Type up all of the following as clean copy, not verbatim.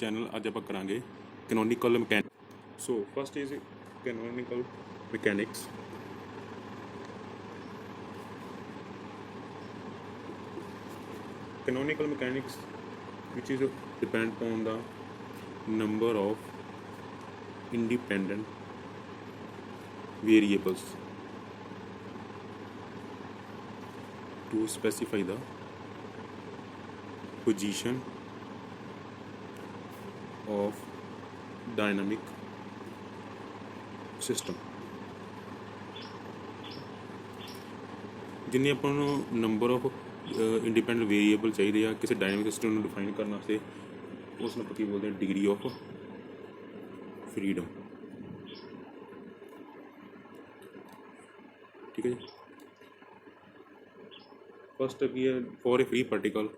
Channel अज आप करांगे canonical mechanics. So first is canonical mechanics. Canonical mechanics, which is depend on the number of independent variables to specify the position of dynamic system। जिन्हें अपन number of independent variable चाहिए आ किसी dynamic system को define करने वास्ते उसमें ਆਪਾਂ ਕੀ बोलते हैं डिग्री ऑफ फ्रीडम। ठीक है जी। फर्स्ट की है for a free particle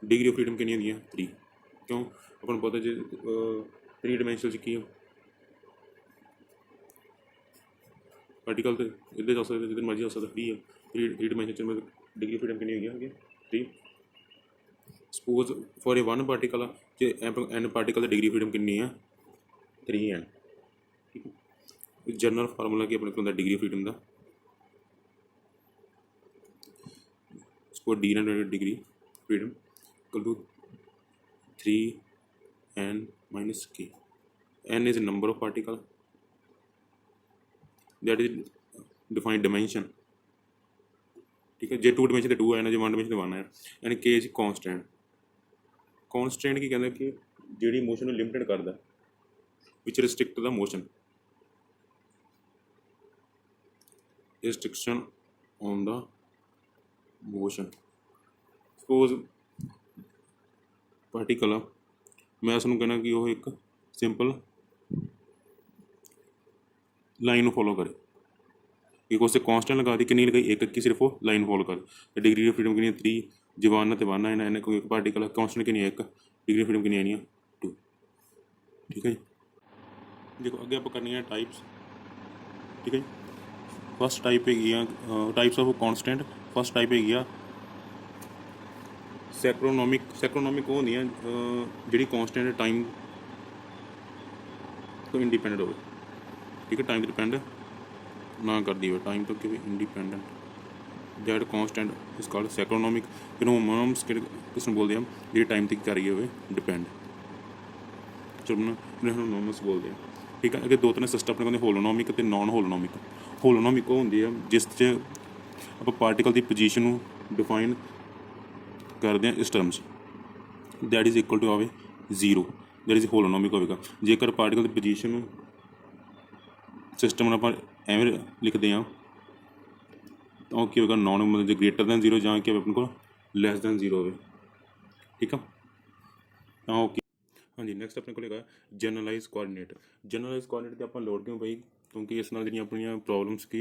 degree of freedom कितनी होंगी 3। क्यों अपन पता जो 3 डिमेंशनल की पार्टिकल तो इधर जा सकते जिधर मर्जी जा सकता फ्री है। 3 डिमेंशन में डिग्री फ्रीडम कितनी होगी 3। सपोज फॉर ए 1 पार्टिकल जे एन पार्टिकल की डिग्री फ्रीडम कितनी है 3n। ठीक है। जनरल फार्मूला की अपने को डिग्री फ्रीडम का suppose d degree freedom equal to 3n minus k। n is a number of particle that is defined dimension। ठीक है। जे 2 डिमेंशन तो 2 है ना, जो 1 डिमेंशन तो 1 है। यानी k इज कॉन्सटेंट। कॉन्सटेंट की कहते हैं कि जी मोशन को लिमिटेड करता which restrict the motion restriction on the motion. Suppose particle मैं उसनों कहना कि वो एक सिंपल लाइन फॉलो करे कि उसे कॉन्सटेंट लगा दी कि नहीं लगाई एक की सिर्फ वो लाइन फॉलो कर। डिग्री ऑफ फ्रीडम की 3 जवान तो 1 है कोई एक पार्टिकल कॉन्सटेंट की नहीं 1 डिग्री फ्रीडम की नहीं 2। ठीक है जी। देखो अगे आप करनी है टाइप्स। ठीक है जी। फर्स्ट टाइप है types of constant. First type है सैक्रोनोमिक। सैक्रोनोमिक वो होंगी जी कॉन्सटेंट टाइम तो इंडिपेंडेंट हो। ठीक है। टाइम तो डिपेंड ना कर दी हो टाइम तो कि independent that constant is called scleronomic. फिर होमोनोम्स किसने बोलते हैं जी टाइम तक करिए हुए डिपेंड। चलो होमोनोम्स बोलते हैं। ठीक है। अगर 2 तरह सिस्टम अपने को होलोनोमिक तो नॉन होलोनोमिक। होलोनोमिक वो होंगी जिस आप पार्टिकल की पोजीशन डिफाइन करते हैं इस terms that is equal to आवे 0 दैट इज होलोनोमिक होगा। जेकर पार्टिकल की पोजीशन सिस्टम आप एवं लिखते हैं तो क्या होगा नॉन मतलब जो ग्रेटर दैन 0 जहाँ क्या अपने को लैस दैन 0 हो। ठीक है। हाँ ओके। हाँ जी। नैक्सट अपने को जनरलाइज कोआर्डीनेट। जनरलाइज कोआर्डीनेट तो आप लोड़ क्यों पई क्योंकि इस नाल जिहड़ियां अपनियां प्रॉब्लम्स की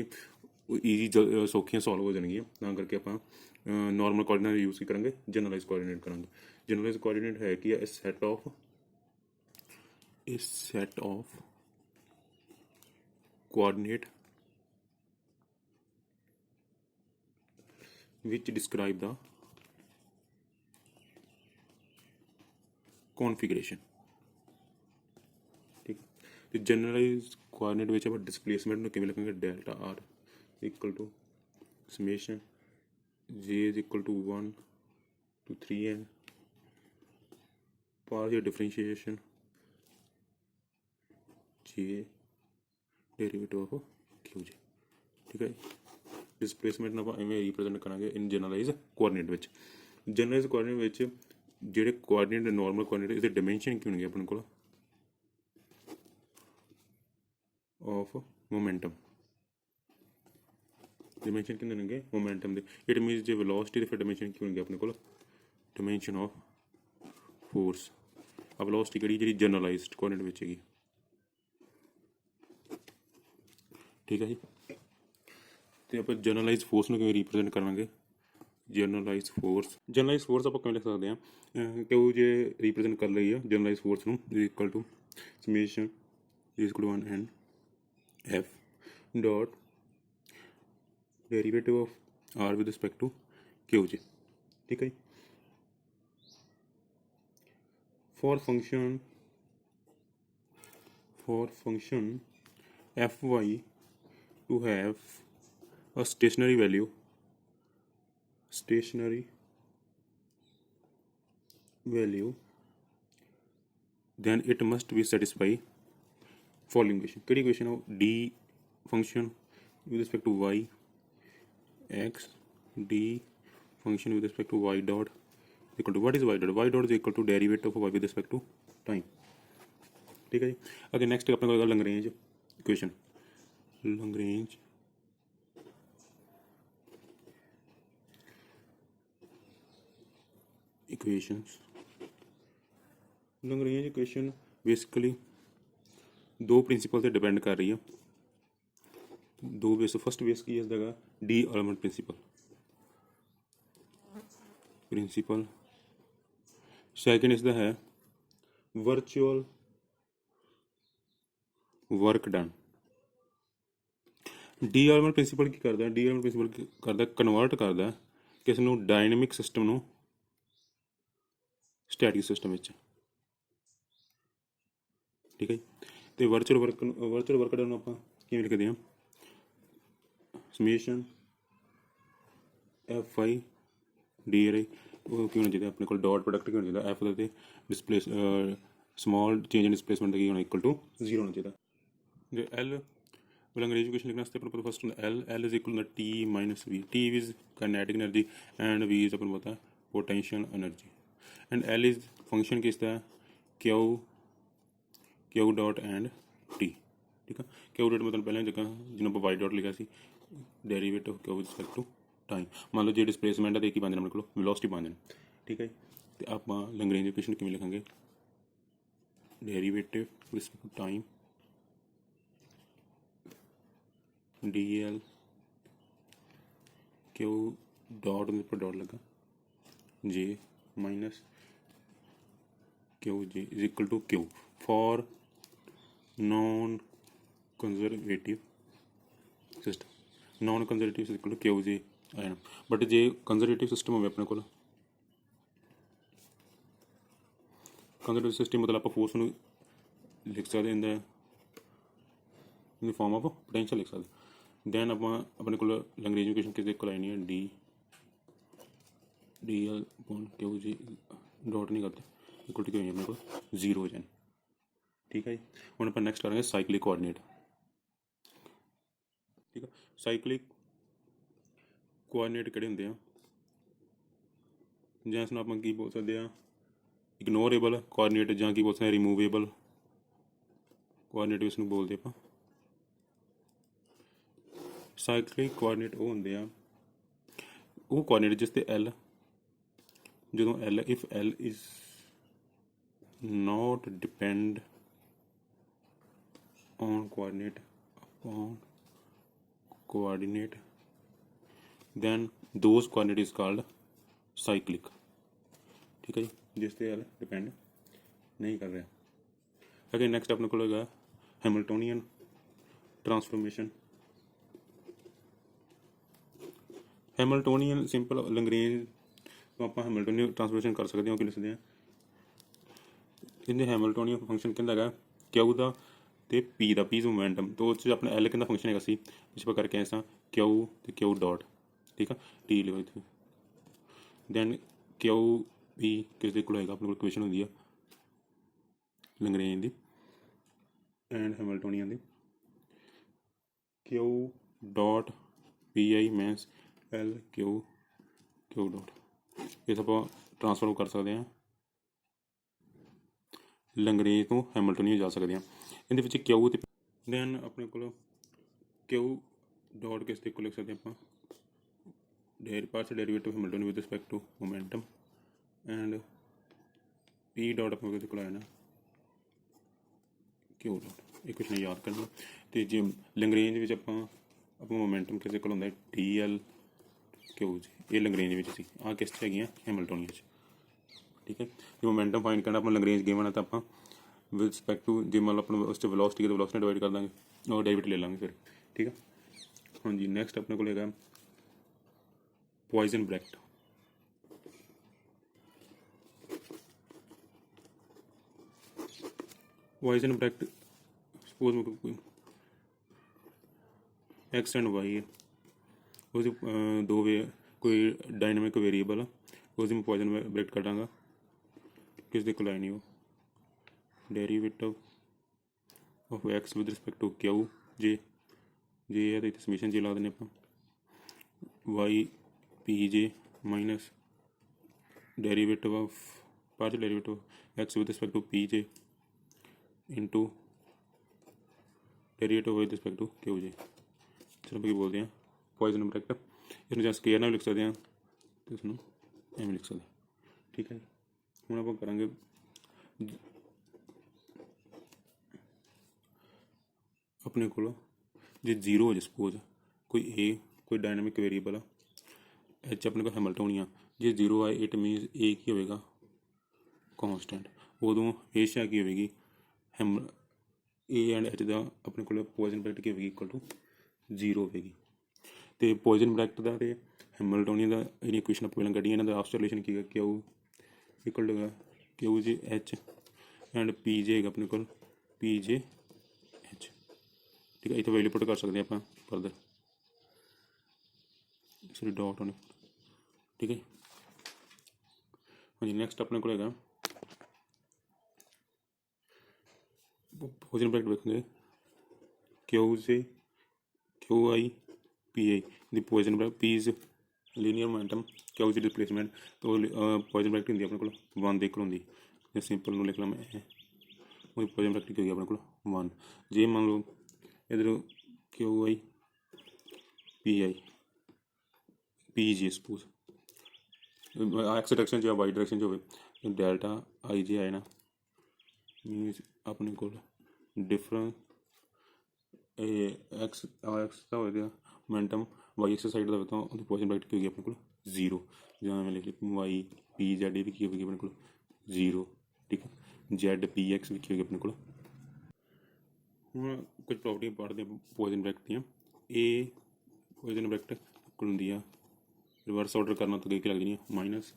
ईजी सौखियां सॉल्व हो जाएगी तां करके आप नॉर्मल कोआर्डीनेट यूज़ करेंगे जनरलाइज कोआर्डीनेट करेंगे। जनरलाइज कोआर्डीनेट है कि a set of coordinate which describe the configuration। ठीक है। तो जनरलाइज कोऑर्डिनेट में आप डिस्प्लेसमेंट में किमें लिखेंगे delta R equal to summation J is equal to 1 to 3n partial differentiation J derivative of Q J. ठीक है। डिस्प्लेसमेंट आप इवें रिप्रेजेंट करांगे इन जनरलाइज कोआर्डीनेट विच। जनरलाइज कोआर्डीनेट विच ਜਿਹੜੇ कोआर्डीनेट नॉर्मल कोआर्डीनेट इसके डिमेंशन की होंगे अपने को ऑफ मोमेंटम। डिमेंशन कितने होंगे मोमेंटम के। इट मीनस जो वेलोसिटी फिर डिमेंशन की होंगे अपने को डिमेंशन ऑफ फोर्स। अब वेलोसिटी जी जनरलाइज्ड कोआर्डीनेट विच हैगी। ठीक है जी। तो आप जनरलाइज फोर्स में किवें रिप्रेजेंट करांगे जनरलाइज फोर्स आप किवें लिख सकते हैं कि वो जो रिप्रेजेंट कर रही है generalize force equal to summation equal to 1 and F dot derivative of R with respect to Q G. ठीक है। for function fy to have a stationary value then it must be satisfy following equation. ਕਿਹੜੀ equation of d function with respect to y x d function with respect to y dot equal to what is y dot? Y dot is equal to derivative of y with respect to time. ठीक है जी. अगे next अपने को Lagrange equation. Lagrange equations. Lagrange equation basically दो principal से depend कर रही है. दो बेस. फर्स्ट बेस की इसका डी एलिमेंट प्रिंसिपल. सैकेंड इसका है virtual work done. D'Alembert principle की करता है? डी एलिमेंट प्रिंसिपल करता कन्वर्ट करता किस नूं डायनेमिक सिस्टम नूं स्टैटिक सिस्टम में. ठीक है. तो वर्चुअल वर्क डन आप लिखते हैं summation F I D R आई. वो की होना चाहिए अपने को डॉट प्रोडक्ट की होना चाहिए एफ का displace small change in displacement की होना इक्वल टू 0 होना चाहिए. जो एल लैंग्वेज इक्वेशन लिखना अपने first L is equal T minus V. T is kinetic energy and V is अपन पता है potential energy. And L is function किसका क्यू डॉट एंड टी. ठीक है. क्यू डॉट मतलब पहले जगह जिन्होंने वाई डॉट लिखा सी derivative Q with respect to time. मान लो जो डिस्प्लेसमेंट है तो एक ही पाँच अपने को वेलोसिटी पाँच. ठीक है. तो आप लैग्रेंज इक्वेशन किमें लिखेंगे derivative with respect to time D L Q dot पर डॉट लगा J minus Q J is equal to Q for non conservative system. Non conservative is equal to Q J आया. But J conservative system हो अपने को conservative system मतलब आप force में लिख सकते in the form of potential लिख सकते. दैन आप अपने को लैंग्वेज इक्वेशन किस को आनी है डी एल अपॉन क्यू जी डॉट नहीं करते इक्वल टू क्यों अपने को 0 हो जाए. ठीक है. हम आप नैक्सट करेंगे साइक्लिक कोआर्डिनेट. ठीक है. साइक्लिक कोआर्डिनेट किहड़े हुंदे आ जां इसनूं आपां की बोल सकते हैं इग्नोरेबल कोआर्डिनेट जां की बोल सकते हैं रिमूवेबल कोआर्डिनेट इसनूं बोलते आपां. साइक्लिक कोआर्डिनेट वो होंगे वो कोआर्डिनेट जिसते एल जो L if L is not depend on coordinate then those coordinate is called cyclic. ठीक है जी. जिससे एल डिपेंड नहीं कर रहा. अगर नेक्स्ट अपने को लगा Hamiltonian transformation. Hamiltonian simple Lagrange तो आप हैमिल्टोनियन ट्रांसफॉर्मेशन कर सकते हो कि लिखते हैं इन्हें हैमिल्टोनियन फंक्शन कहता है क्यू का तो पी का पी मोमेंटम. तो उस अपना एल कहना फंक्शन है सी जिस पर करके ऐसा क्यू तो क्यू डॉट. ठीक है. टी लिखो इतने दैन क्यू पी किस को होगा अपने को इक्वेशन होंगी है लैग्रेंज की एंड हैमिल्टोनियन की q dot p i minus L Q dot. इस आप ट्रांसफर कर सकते हैं लैग्रेंज तो हैमिल्टोनियन जा सकते हैं. इन क्यू दैन अपने को क्यू डॉट किस को लिख सकते हैं आप partial derivative Hamiltonian with respect to momentum and p dot अपने को आना क्यू डॉट. एक क्वेश्चन याद करना. तो जो लैग्रेंज में आप मोमेंटम किस को होंगे डी एल क्यू जी. ये लैग्रेंज में सी आ किस है हैमिल्टोनियन. ठीक है. जो मोमेंटम फाइंड करना अपना लैग्रेंज गिवन है तो आप विद रिस्पेक्ट टू जो मतलब अपने उस वेलोसिटी के वेलोसिटी डिवाइड कर देंगे और डेरिवेटिव ले लेंगे फिर. ठीक है. हाँ जी. नेक्स्ट अपने को लेगा Poisson bracket. Poisson bracket suppose x and y है उसदी दो वे कोई डायनामिक वेरीएबल आ उसदी मैं पॉइजन ब्रैकेट कटांगा किस दे कोल आई नहीं वो derivative of X with respect to Q J J है तो समीशन जे ला देने आप Y P J minus derivative of partial derivative of X with respect to P J into derivative with respect to Q J चलो क्या बोलते हैं Poisson bracket इसमें जहाँ स्केयर ना भी लिख सकते हैं तो इसमें एम लिख सकते हैं ठीक है हम आप करेंगे अपने को जो जीरो हो जाए सपोज कोई डायनामिक वेरीएबल एच अपने को हैमिल्टोनियन जो जीरो आए इट मीनस ए की होगा कॉन्सटेंट उदों हमेशा की होगी हैम ए एंड एच का अपने को पॉइजन ब्रैकेट की होगी इक्वल टू जीरो होगी तो पॉइजन ब्रैकेट का तो हैमिल्टोनियन का इन इक्वेशन आप पहले कढ़ी इन्हों का आपस रिलेशन की q equal to Q j h and p j है अपने को पी जे एच ठीक है इतना वैल्यू पुट कर सकते हैं आप फर्दर सॉरी डॉट होने ठीक है हाँ जी नैक्सट अपने को पॉइजन ब्रैकेट देखेंगे क्यू से Q I P I the poison bracket P is linear momentum Q is displacement तो पॉइजन ब्रैकेट होंगी अपने को वन दे होंगी सिंपल लिख ला मैं वो पॉइजन ब्रैकेट होगी अपने को वन जे मान लो इधर Q I P G suppose x direction जो वाई डायरेक्शन जो हो डेल्टा आई जे आए ना मीनस अपने को डिफरेंस एक्स का हो गया मोमेंटम वाई एक्स साइड का होता है पॉइजन ब्रैकेट की होगी अपने को जीरो जहाँ मैं लिख ली वाई पी जैड भी की होगी अपने को जीरो ठीक है जैड पी एक्स भी की होगी अपने को हूँ कुछ प्रॉपर्टी पढ़ते हैं पॉइजन ब्रैकेट दियाँ ए पॉइजन ब्रैकेट इक्वल होंगी रिवर्स ऑर्डर करना तो कई लग जानी minus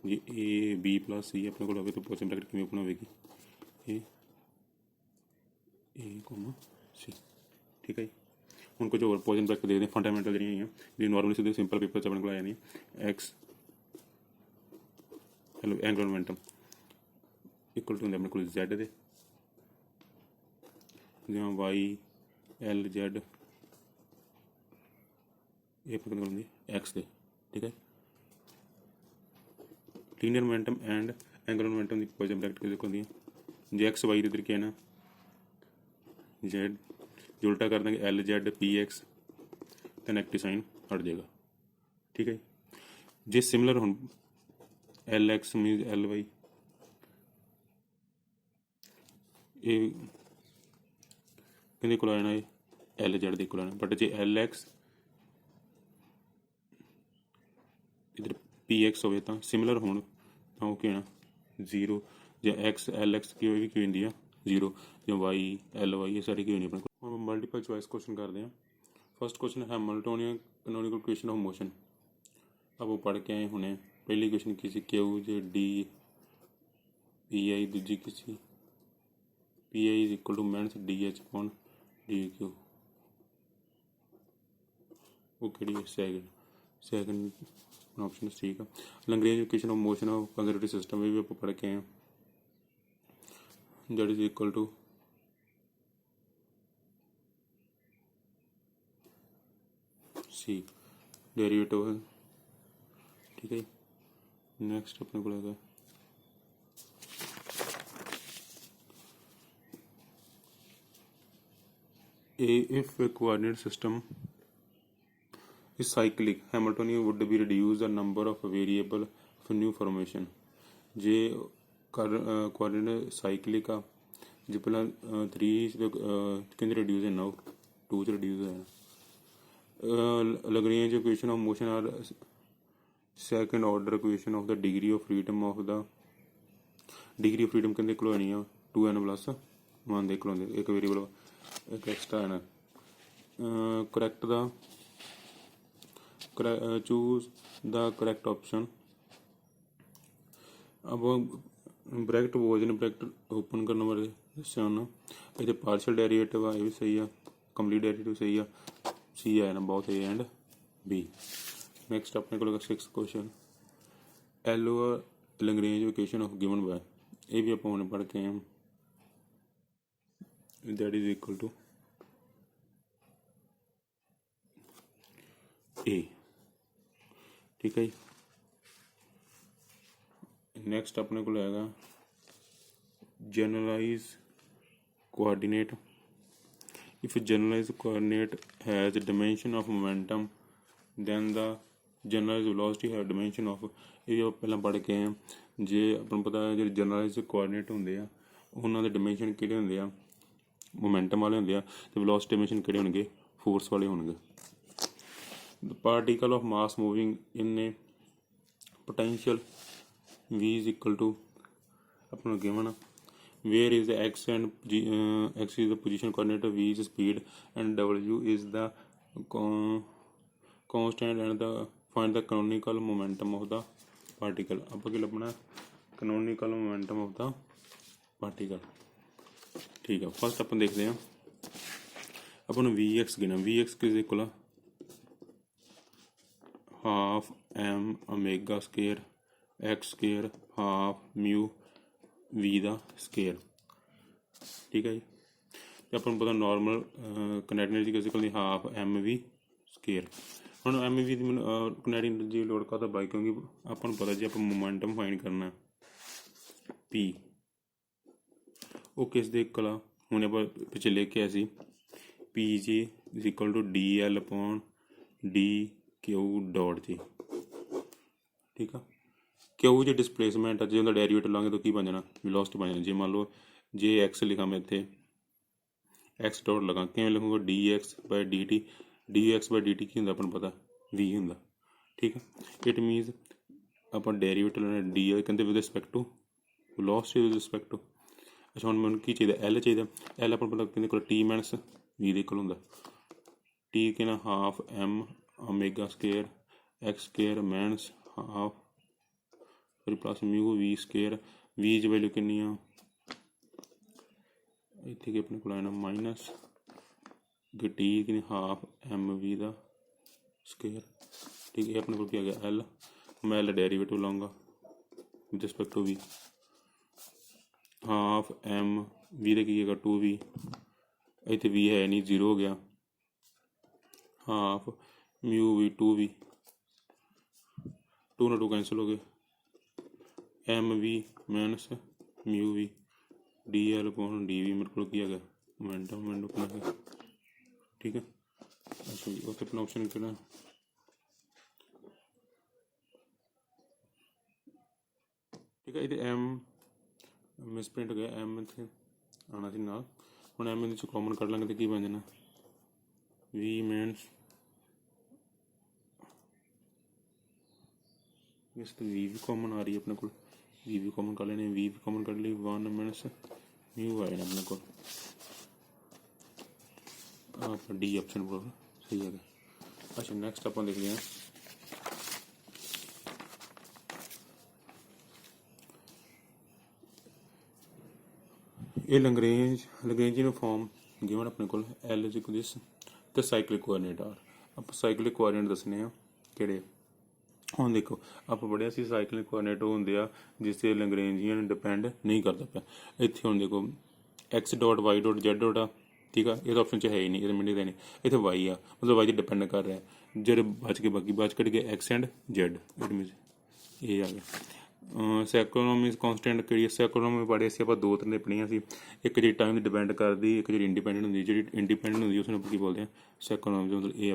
G A B plus C अपने को हो तो पॉइजन ब्रैकेट किमें ओपन होगी ए कोमा सी ठीक है हूँ कुछ होर पॉइजन ब्रैकेट देखते हैं फंडामेंटल जी नॉर्मली सीधे सिंपल पेपर अपने को आ जानी x hello angular momentum equal to होंगे अपने को जैड दे जहाँ वाई एल जैड ये अपने को होंगी एक्स दे ठीक है linear momentum and angular momentum की पॉइजन ब्रैकेट किस होंगी जे एक्स वाई इधर क्या है ना जेड जो उल्टा कर देंगे एल जेड पी एक्स तो नेगेटिव साइन हट जाएगा ठीक है जे सिमिलर हो L x mean L y ये को आना है एल जेड के आना बट जे एल एक्स इधर पी एक्स हो तो सिमिलर हो तो क्या होना जीरो जो एक्स एल एक्स की भी की होंगी जीरो जो वाई एल वाई ये सारी की होनी अपने को मल्टीपल चॉइस क्वेश्चन करते हैं first question Hamiltonian canonical equation of motion अब वो पढ़ के आए होने पहली क्वेश्चन किसी q j d p i दूजी किसी p i is equal to minus d H upon d q वो कड़ी सेकंड ऑप्शन ठीक है Lagrange equation of motion of conservative system भी आप पढ़ के आए that is equal to C derivative है ठीक है नेक्स्ट अपने को लगा if a coordinate system is cyclic Hamiltonian would be reduce the number of variable of new formation J coordinate cyclic आ जो पहला 3 कितने reduce है now 2 से reduce है Lagrange equation of motion are second order equation of the degree of freedom of the degree of freedom कितने kilo नहीं है 2n plus 1 देख लो एक वेरिएबल एक एक्स्ट्रा है ना correct the choose the correct option अब ਬ੍ਰੈਕਟ ਵੋਜ ਨੇ ਬ੍ਰੈਕਟ ਓਪਨ ਕਰਨ ਬਾਰੇ ਦੱਸਿਆ ਉਹਨਾਂ। ਇਹਦੇ ਪਾਰਸ਼ਲ ਡੈਰੀਵੇਟਿਵ ਆ, ਇਹ ਵੀ ਸਹੀ ਆ। ਕੰਪਲੀਟ ਡੈਰੀਵੇਟਿਵ ਸਹੀ ਆ। ਸੀ ਆਇਆ ਨਾ ਬਹੁਤ ਏ ਐਂਡ ਬੀ। ਨੈਕਸਟ ਆਪਣੇ ਕੋਲ 6th question, Euler Lagrange equation of given by, ਇਹ ਵੀ ਆਪਾਂ ਹੁਣ ਪੜ੍ਹ ਕੇ ਆਏ ਹਾਂ। that is equal to A, ठीक है जी। नेक्स्ट अपने को आएगा generalize coordinate. If generalize coordinate has dimension of momentum then the generalized velocity have dimension of, ਇਹ ਵੀ ਪਹਿਲਾਂ ਪੜ੍ਹ ਕੇ ਆਏ ਹਾਂ। ਜੇ ਆਪਾਂ ਨੂੰ ਪਤਾ ਜਿਹੜੇ ਜਨਰਲਾਈਜ਼ ਕੋਆਰਡੀਨੇਟ ਹੁੰਦੇ ਆ ਉਹਨਾਂ ਦੇ ਡਿਮੈਂਸ਼ਨ ਕਿਹੜੇ ਹੁੰਦੇ ਆ, ਮੋਮੈਂਟਮ ਵਾਲੇ ਹੁੰਦੇ ਆ, ਤੇ ਵੈਲੋਸਿਟੀ ਡਿਮੈਂਸ਼ਨ ਕਿਹੜੇ ਹੋਣਗੇ, ਫੋਰਸ ਵਾਲੇ ਹੋਣਗੇ। The particle of mass moving in a potential V is equal to अपना given where is the x and x is the position coordinate, V is speed and W is the constant and the find the canonical momentum of the particle। ਆਪਾਂ ਕੀ ਲੱਭਣਾ, canonical momentum of the particle। ठीक है, first अपन देखते हैं अपन Vx गिना। Vx किस equal half M omega square x square half mu v दा स्केयर, ठीक है जी। तो अपन पता नॉर्मल किनेटिक एनर्जी किस equal half M v square. हम एम वी की किनेटिक एनर्जी लोड का बाई, क्योंकि अपन पता जी आप मोमेंटम फाइंड करना पी, वो किस दे इक्वल आ, हुणे आप पिछे लेके आए p g is equal to d L upon d q dot g, ठीक है। क्यू जो डिसप्लेसमेंट है, जो उनका डेरीवेटिव लाँगे तो की बन जाना, वेलोसिटी बन जाना। जे मान लो जे एक्स लिखा मैं इतने एक्स डॉट लगा, किमें लिखूँगा d x by d t. D x by d t की होंगे अपन पता वी होंगे, ठीक है। इट मीनस अपन डेरीवेटिव लेना डी आई कहते with respect to velocity with respect to. अच्छा हम मैं की चाहिए एल चाहिए, एल अपन पता कहते को टी माइनस वी दे इक्वल होंगे। टी कहना half M omega square x square minus half फिर plus mu V square. V ज वैल्यू कितनी आ इतने अपने को आना माइनस टी कि हाफ एम वी दा स्केयर, ठीक है। अपने को क्या गया एल, मैं एल डेरीवेटिव लाऊंगा with respect to V. Half M V दे की 2 वी, इतने वी है नहीं, 0 हो गया। हाफ म्यू वी 2 वी, 2 ना 2 कैंसिल हो गए। M v minus mu v d L upon d v मेरे को किया गया मोमेंटम अपना है, ठीक है। अच्छा जी ओके, अपना ऑप्शन करना ठीक है। ये एम मिसप्रिंट हो गया, एम इतने आना सी नाल, हुण एम इहदे चों कॉमन कढ लांगे तो की बन जाना वी माइनस इस तो वी भी कॉमन आ रही है अपने को, वी भी कॉमन कर लेने, वी भी कॉमन कर ली 1 माइनस म्यू आए अपने को, आप डी ऑप्शन पर सही है। अच्छा नेक्स्ट अपन देखते हैं ये लैग्रेंज यूनिफॉर्म गिवन अपने को एल इज इक्वल दिस ते साइक्लिक कोऑर्डिनेट आर। आप साइक्लिक कोऑर्डिनेट दसने किहड़े, ਹੁਣ देखो आप पढ़िया सी साइक्लिक कोऑर्डिनेट होंगे आ जिस ते लैग्रेंजियन डिपेंड नहीं करता पाया। इत्थे हुण देखो X dot Y dot Z dot आ, ठीक है। इस ऑप्शन च है ही नहीं, ये मिनट नहीं, इतने वाई आ, मतलब वाई डिपेंड कर रहा है। जेड बच के बाकी बच कट गए x and Z, it mean ये आ गया। सैक्रोनॉमी कॉन्सटेंट कि सैक्रोनॉमी पढ़े से आप 2 तरह पढ़िया सी, एक जी टाइम डिपेंड करती, एक जी इंडिपेंडेंट होंगी। जी इंडिपेंडेंट होंगी उसमें की बोलते हैं सैक्रोनॉमी, मतलब ये